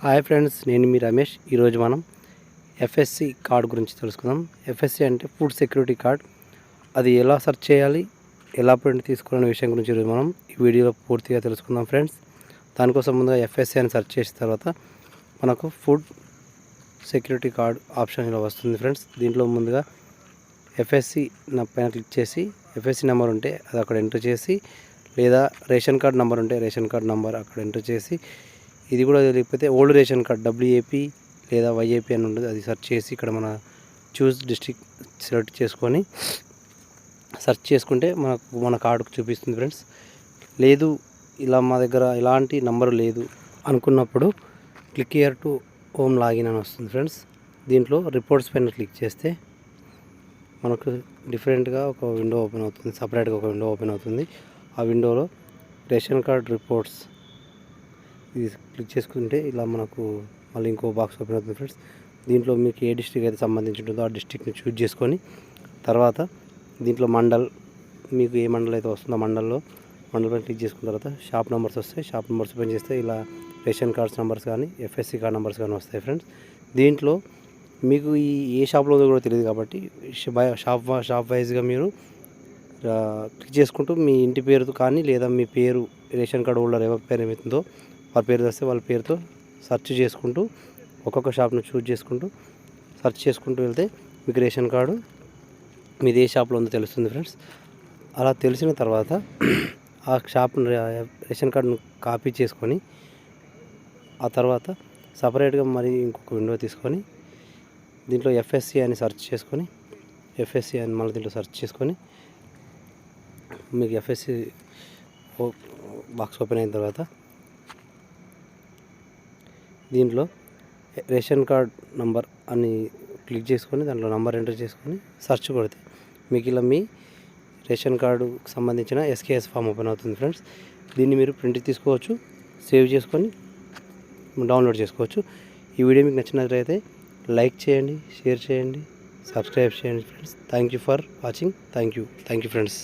Hi friends, నేను మీ రమేష్. ఈరోజు మనం ఎఫ్ఎస్సి కార్డ్ గురించి తెలుసుకుందాం. ఎఫ్ఎస్సి అంటే ఫుడ్ సెక్యూరిటీ కార్డ్. అది ఎలా సెర్చ్ చేయాలి, ఎలా ప్రింట్ తీసుకోవాలనే విషయం గురించి ఈరోజు మనం ఈ వీడియోలో పూర్తిగా తెలుసుకుందాం ఫ్రెండ్స్. దానికోసం ముందుగా ఎఫ్ఎస్సి అని సెర్చ్ చేసిన తర్వాత మనకు ఫుడ్ సెక్యూరిటీ కార్డ్ ఆప్షన్ ఇలా వస్తుంది ఫ్రెండ్స్. దీంట్లో ముందుగా ఎఫ్ఎస్సి పైన క్లిక్ చేసి ఎఫ్ఎస్సి నెంబర్ ఉంటే అది అక్కడ ఎంటర్ చేసి, లేదా రేషన్ కార్డ్ నెంబర్ ఉంటే రేషన్ కార్డ్ నెంబర్ అక్కడ ఎంటర్ చేసి, ఇది కూడా లేకపోతే ఓల్డ్ రేషన్ కార్డ్ డబ్ల్యూఏపీ లేదా వైఏపీ అని ఉంటుంది, అది సెర్చ్ చేసి ఇక్కడ మన చూస్ డిస్ట్రిక్ట్ సెలెక్ట్ చేసుకొని సెర్చ్ చేసుకుంటే మన కార్డుకు చూపిస్తుంది ఫ్రెండ్స్. లేదు ఇలా మా దగ్గర ఎలాంటి నంబరు లేదు అనుకున్నప్పుడు click here to home login అని వస్తుంది ఫ్రెండ్స్. దీంట్లో రిపోర్ట్స్ పైన క్లిక్ చేస్తే మనకు డిఫరెంట్గా ఒక విండో ఓపెన్ అవుతుంది, సపరేట్గా ఒక విండో ఓపెన్ అవుతుంది. ఆ విండోలో రేషన్ కార్డ్ రిపోర్ట్స్ ఇది క్లిక్ చేసుకుంటే ఇలా మనకు మళ్ళీ ఇంకో బాక్స్ ఓపెన్ అవుతుంది ఫ్రెండ్స్. దీంట్లో మీకు ఏ డిస్ట్రిక్ట్ అయితే సంబంధించి ఉంటుందో ఆ డిస్ట్రిక్ట్ని చూజ్ చేసుకొని తర్వాత దీంట్లో మండల్, మీకు ఏ మండల్ అయితే వస్తుందో మండల్ పైన క్లిక్ చేసుకున్న తర్వాత షాప్ నెంబర్స్ వస్తాయి. షాప్ నెంబర్స్ పైన చేస్తే ఇలా రేషన్ కార్డ్స్ నెంబర్స్ కానీ ఎఫ్ఎస్సి కార్డ్ నెంబర్స్ కానీ వస్తాయి ఫ్రెండ్స్. దీంట్లో మీకు ఈ ఏ షాప్లో ఉందో కూడా తెలియదు కాబట్టి షాప్ వైజ్గా మీరు క్లిక్ చేసుకుంటూ మీ ఇంటి పేరుతో కానీ లేదా మీ పేరు రేషన్ కార్డు హోల్డర్ ఎవరి పేరు ఏమవుతుందో వాళ్ళ పేరు వస్తే వాళ్ళ పేరుతో సెర్చ్ చేసుకుంటూ ఒక్కొక్క షాప్ను చూజ్ చేసుకుంటూ సెర్చ్ చేసుకుంటూ వెళ్తే మీకు రేషన్ కార్డు మీది ఏ షాప్లో ఉందో తెలుస్తుంది ఫ్రెండ్స్. అలా తెలిసిన తర్వాత ఆ షాప్ రేషన్ కార్డును కాపీ చేసుకొని ఆ తర్వాత సపరేట్గా మరి ఇంకొక విండో తీసుకొని దీంట్లో ఎఫ్ఎస్సి అని సెర్చ్ చేసుకొని ఎఫ్ఎస్సి అని మళ్ళీ దీంట్లో సెర్చ్ చేసుకొని మీకు ఎఫ్ఎస్సి బాక్స్ ఓపెన్ అయిన తర్వాత దీంట్లో రేషన్ కార్డ్ నంబర్ అని క్లిక్ చేసుకొని దాంట్లో నంబర్ ఎంటర్ చేసుకొని సెర్చ్ కొడితే మీకు ఇలా మీ రేషన్ కార్డుకు సంబంధించిన ఎస్కేఎస్ ఫామ్ ఓపెన్ అవుతుంది ఫ్రెండ్స్. దీన్ని మీరు ప్రింట్ తీసుకోవచ్చు, సేవ్ చేసుకొని డౌన్లోడ్ చేసుకోవచ్చు. ఈ వీడియో మీకు నచ్చినట్లయితే లైక్ చేయండి, షేర్ చేయండి, సబ్స్క్రైబ్ చేయండి friends. Thank you for watching. Thank you friends.